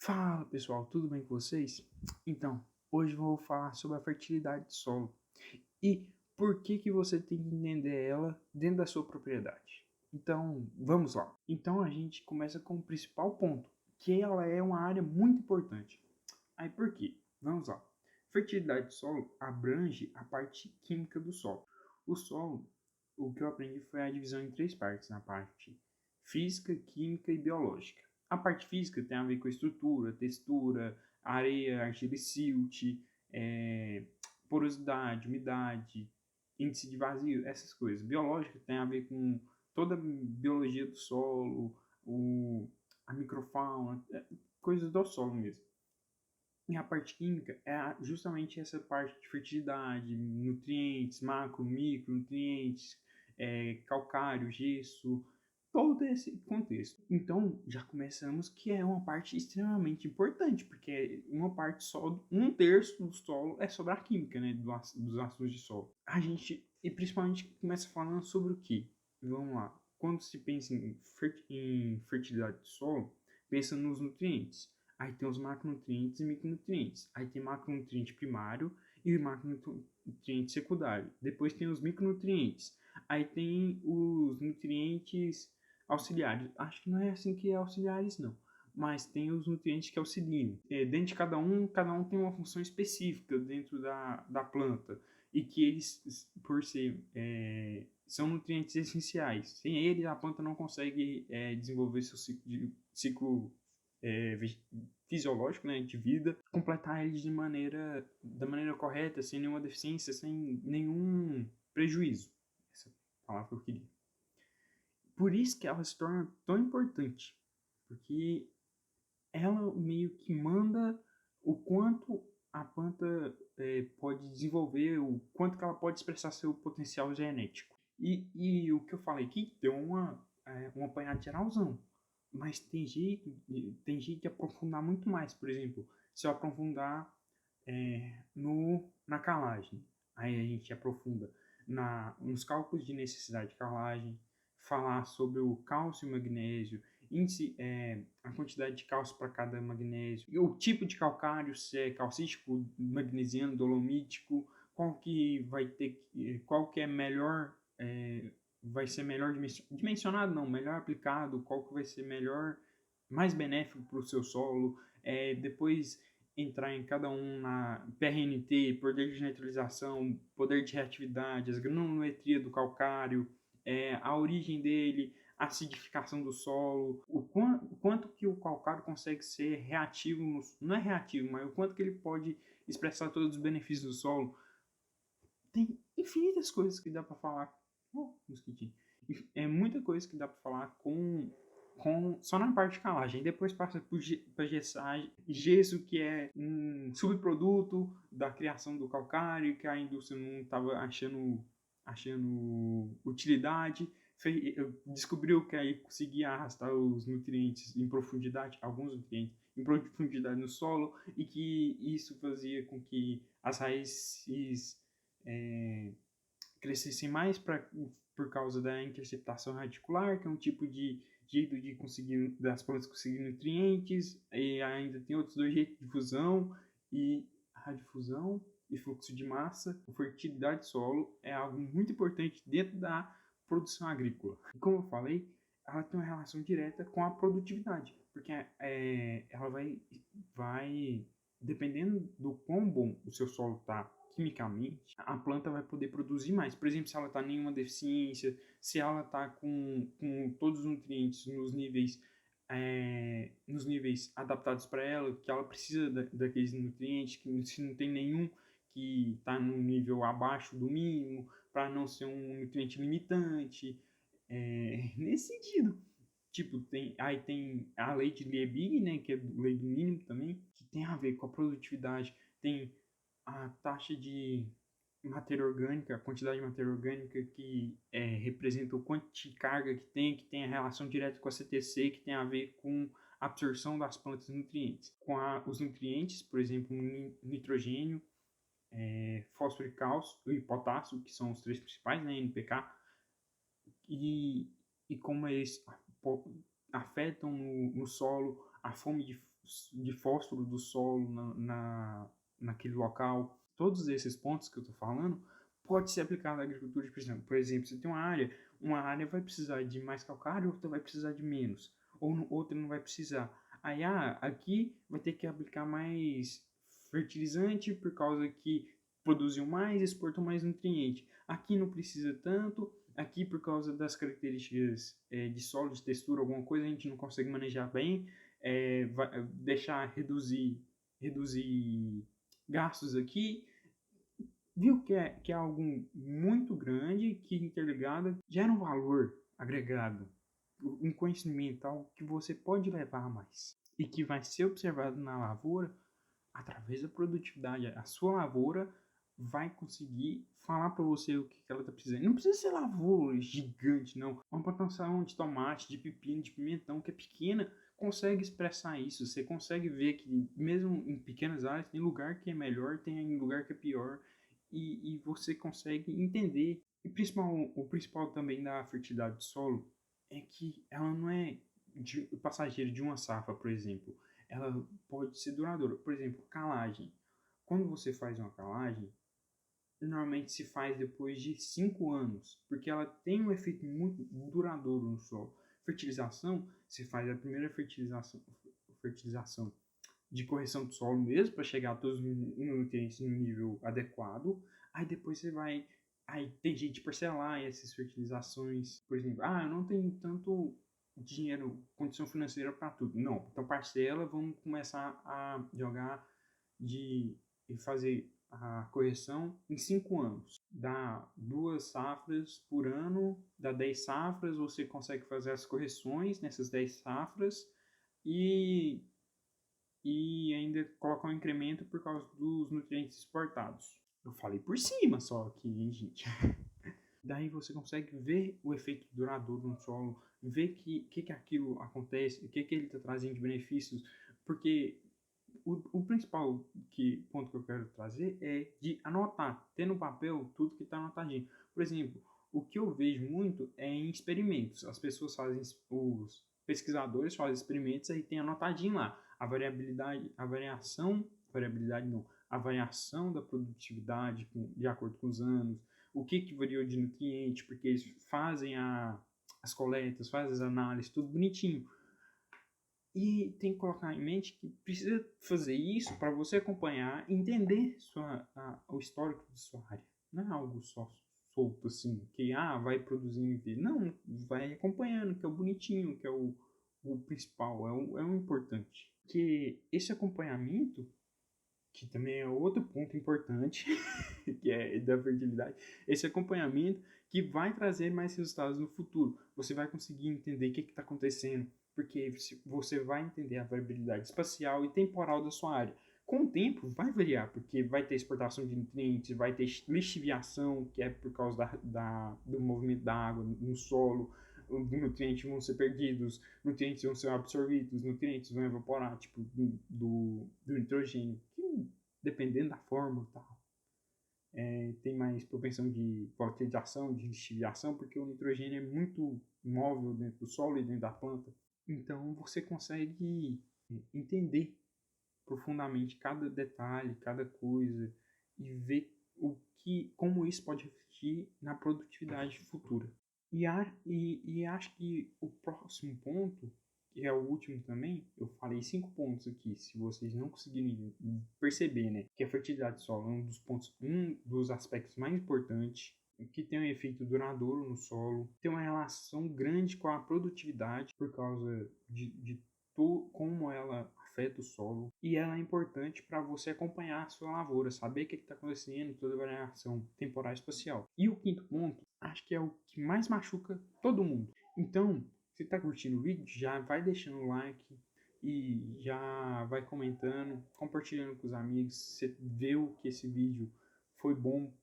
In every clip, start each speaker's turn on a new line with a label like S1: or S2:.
S1: Fala pessoal, tudo bem com vocês? Então, hoje eu vou falar sobre a fertilidade do solo e por que você tem que entender ela dentro da sua propriedade. Então, vamos lá. Então a gente começa com o principal ponto, que ela é uma área muito importante. Aí por quê? Vamos lá. Fertilidade do solo abrange a parte química do solo. O solo, o que eu aprendi foi a divisão em três partes, na parte física, química e biológica. A parte física tem a ver com a estrutura, textura, areia, argila e silt, porosidade, umidade, índice de vazio, essas coisas. Biológica tem a ver com toda a biologia do solo, a microfauna, coisas do solo mesmo. E a parte química é justamente essa parte de fertilidade, nutrientes, macro, micronutrientes, calcário, gesso, todo esse contexto. Então, já começamos que é uma parte extremamente importante, porque uma parte só, um terço do solo é sobre a química, né, dos ácidos de solo. A gente, e principalmente, começa falando sobre o que? Vamos lá. Quando se pensa em fertilidade do solo, pensa nos nutrientes. Aí tem os macronutrientes e micronutrientes. Aí tem macronutriente primário e macronutriente secundário. Depois tem os micronutrientes. Aí tem os nutrientes auxiliares. Acho que não é assim que é auxiliares, não. Mas tem os nutrientes que auxiliam. Dentro de cada um tem uma função específica dentro da planta. E que eles, por ser, são nutrientes essenciais. Sem eles, a planta não consegue desenvolver seu ciclo fisiológico, né, de vida, completar eles da maneira correta, sem nenhuma deficiência, sem nenhum prejuízo. Essa palavra que eu queria. Por isso que ela se torna tão importante, porque ela meio que manda o quanto a planta pode desenvolver, o quanto que ela pode expressar seu potencial genético. E o que eu falei aqui deu um apanhado geralzão. Mas tem jeito de aprofundar muito mais. Por exemplo, se eu aprofundar na calagem, aí a gente aprofunda nos cálculos de necessidade de calagem, falar sobre o cálcio e o magnésio, a quantidade de cálcio para cada magnésio, e o tipo de calcário, se é calcítico, magnesiano, dolomítico, qual que é melhor, vai ser melhor dimensionado, não, melhor aplicado, qual que vai ser melhor, mais benéfico para o seu solo, depois entrar em cada um na PRNT, poder de neutralização, poder de reatividade, as granulometria do calcário, a origem dele, a acidificação do solo, o quanto que o calcário consegue ser reativo, não é reativo, mas o quanto que ele pode expressar todos os benefícios do solo. Tem infinitas coisas que dá para falar. Mosquitinho. É muita coisa que dá para falar só na parte de calagem. Depois passa para gessagem, gesso, que é um subproduto da criação do calcário, que a indústria não estava achando utilidade. Descobriu que aí conseguia arrastar os nutrientes em profundidade, alguns nutrientes em profundidade no solo, e que isso fazia com que as raízes crescessem mais por causa da interceptação radicular, que é um tipo de jeito de conseguir das plantas conseguir nutrientes, e ainda tem outros dois jeitos, difusão e radiodifusão e fluxo de massa. A fertilidade do solo é algo muito importante dentro da produção agrícola. E como eu falei, ela tem uma relação direta com a produtividade, porque ela vai dependendo do quão bom o seu solo está quimicamente, a planta vai poder produzir mais. Por exemplo, se ela está em nenhuma deficiência, se ela está com todos os nutrientes nos níveis adaptados para ela, que ela precisa daqueles nutrientes, que se não tem nenhum que está no nível abaixo do mínimo, para não ser um nutriente limitante, nesse sentido. Tipo, aí tem a lei de Liebig, né, que é a lei do mínimo também, que tem a ver com a produtividade. Tem a taxa de matéria orgânica, a quantidade de matéria orgânica que representa o quanto de carga que tem a relação direta com a CTC, que tem a ver com a absorção das plantas de nutrientes. Com os nutrientes, por exemplo, nitrogênio, fósforo e cálcio e potássio, que são os três principais, né, NPK, e como eles afetam no solo a fome de fósforo do solo naquele local. Todos esses pontos que eu estou falando pode ser aplicado à agricultura de precisão. Por exemplo, você tem uma área vai precisar de mais calcário, outra vai precisar de menos, ou outra não vai precisar. Aí, aqui vai ter que aplicar mais fertilizante por causa que produziu mais, exportou mais nutriente. Aqui não precisa tanto, aqui por causa das características de solo, de textura, alguma coisa a gente não consegue manejar bem, vai deixar reduzir gastos aqui. Viu que é algo muito grande, que interligado gera um valor agregado, um conhecimento, algo que você pode levar a mais e que vai ser observado na lavoura através da produtividade. A sua lavoura vai conseguir falar para você o que ela está precisando. Não precisa ser lavoura gigante, não. Uma plantação de tomate, de pepino, de pimentão, que é pequena, consegue expressar isso. Você consegue ver que mesmo em pequenas áreas tem lugar que é melhor, tem lugar que é pior, e você consegue entender. E o principal também da fertilidade do solo é que ela não é passageira de uma safra, por exemplo. Ela pode ser duradoura. Por exemplo, calagem. Quando você faz uma calagem, normalmente se faz depois de 5 anos, porque ela tem um efeito muito duradouro no solo. Fertilização, se faz a primeira fertilização de correção do solo mesmo, para chegar a todos os nutrientes no nível adequado. Aí depois você vai. Aí tem jeito de parcelar essas fertilizações. Por exemplo, eu não tenho tanto dinheiro, condição financeira para tudo. Não, então parcela, vamos começar a jogar e fazer a correção em 5 anos. Dá 2 safras por ano, dá 10 safras, você consegue fazer as correções nessas 10 safras e ainda colocar um incremento por causa dos nutrientes exportados. Eu falei por cima só aqui, hein, gente? Daí você consegue ver o efeito duradouro no solo, ver que aquilo acontece, o que ele está trazendo de benefícios, porque o principal ponto que eu quero trazer é de anotar, ter no papel tudo que está anotadinho. Por exemplo, o que eu vejo muito é em experimentos. As pessoas fazem, os pesquisadores fazem experimentos e tem anotadinho lá a variação da produtividade de acordo com os anos, o que variou de nutriente, porque eles fazem as coletas, fazem as análises, tudo bonitinho. E tem que colocar em mente que precisa fazer isso para você acompanhar e entender o histórico de sua área. Não é algo só solto assim, que vai produzindo. Não, vai acompanhando, que é o bonitinho, que é o principal, é o importante. Que esse acompanhamento, que também é outro ponto importante, que é da fertilidade, esse acompanhamento que vai trazer mais resultados no futuro. Você vai conseguir entender o que está acontecendo, porque você vai entender a variabilidade espacial e temporal da sua área. Com o tempo vai variar, porque vai ter exportação de nutrientes, vai ter lixiviação, que é por causa do movimento da água no solo, os nutrientes vão ser perdidos, nutrientes vão ser absorvidos, nutrientes vão evaporar, tipo do nitrogênio, que dependendo da forma e tal, tem mais propensão de volatilização, de lixiviação, porque o nitrogênio é muito móvel dentro do solo e dentro da planta. Então você consegue entender profundamente cada detalhe, cada coisa e ver como isso pode refletir na produtividade futura. E acho que o próximo ponto, que é o último também, eu falei 5 pontos aqui, se vocês não conseguirem perceber, né, que a fertilidade do solo é um dos aspectos mais importantes, que tem um efeito duradouro no solo, tem uma relação grande com a produtividade por causa de como ela afeta o solo, e ela é importante para você acompanhar a sua lavoura, saber o que está acontecendo, toda a variação temporal e espacial. E o quinto ponto, acho que é o que mais machuca todo mundo. Então, se está curtindo o vídeo, já vai deixando o like e já vai comentando, compartilhando com os amigos, se viu que esse vídeo foi bom,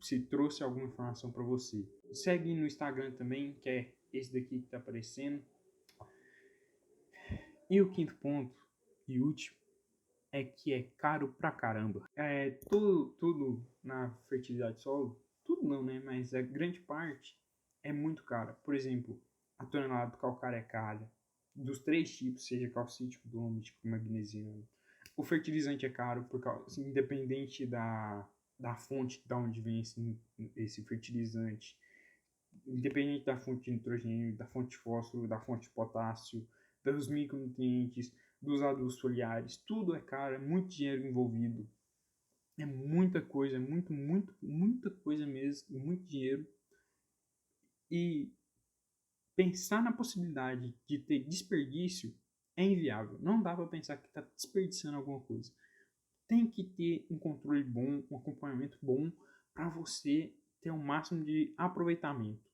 S1: se trouxe alguma informação para você. Segue no Instagram também, que é esse daqui que está aparecendo. E o quinto ponto, e último, é que é caro pra caramba. Tudo na fertilidade solo, tudo não, né? Mas a grande parte é muito cara. Por exemplo, a tonelada do calcário é cara. dos 3 tipos, seja calcítico, dolomítico, magnesiano. O fertilizante é caro, porque assim, independente da fonte de onde vem esse fertilizante, independente da fonte de nitrogênio, da fonte de fósforo, da fonte de potássio, dos micronutrientes, dos adubos foliares, tudo é caro, é muito dinheiro envolvido. É muita coisa, muita coisa mesmo, muito dinheiro. E pensar na possibilidade de ter desperdício é inviável. Não dá para pensar que está desperdiçando alguma coisa. Tem que ter um controle bom, um acompanhamento bom para você ter o máximo de aproveitamento,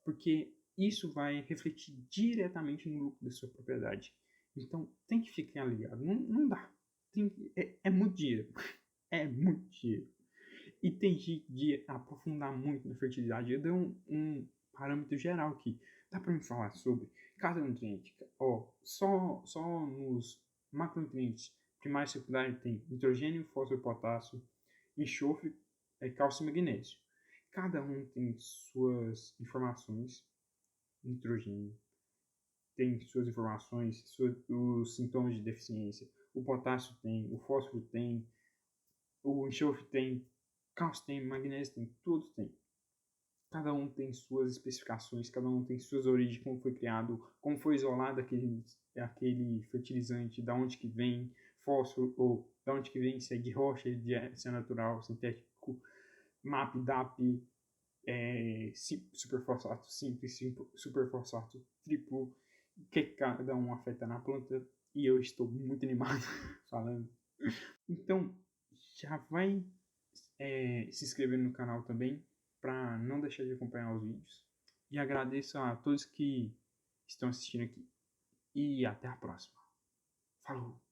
S1: porque isso vai refletir diretamente no lucro da sua propriedade. Então tem que ficar ligado. Não dá. É muito dinheiro. É muito dinheiro. E tem jeito de aprofundar muito na fertilidade. Eu dei um parâmetro geral aqui. Dá para me falar sobre cada nutriente? Ó, só nos macronutrientes primário e secundário tem nitrogênio, fósforo, potássio, enxofre, cálcio e magnésio. Cada um tem suas informações. Nitrogênio tem suas informações, os sintomas de deficiência. O potássio tem, o fósforo tem, o enxofre tem, cálcio tem, magnésio tem, tudo tem. Cada um tem suas especificações, cada um tem suas origens, como foi criado, como foi isolado aquele fertilizante, da onde que vem, fósforo, ou da onde que vem, se é de rocha, se é natural, sintético, MAP, DAP, superfosfato simples, superfosfato triplo, que cada um afeta na planta, e eu estou muito animado falando. Então, já vai se inscrever no canal também, para não deixar de acompanhar os vídeos. E agradeço a todos que estão assistindo aqui. E até a próxima. Falou!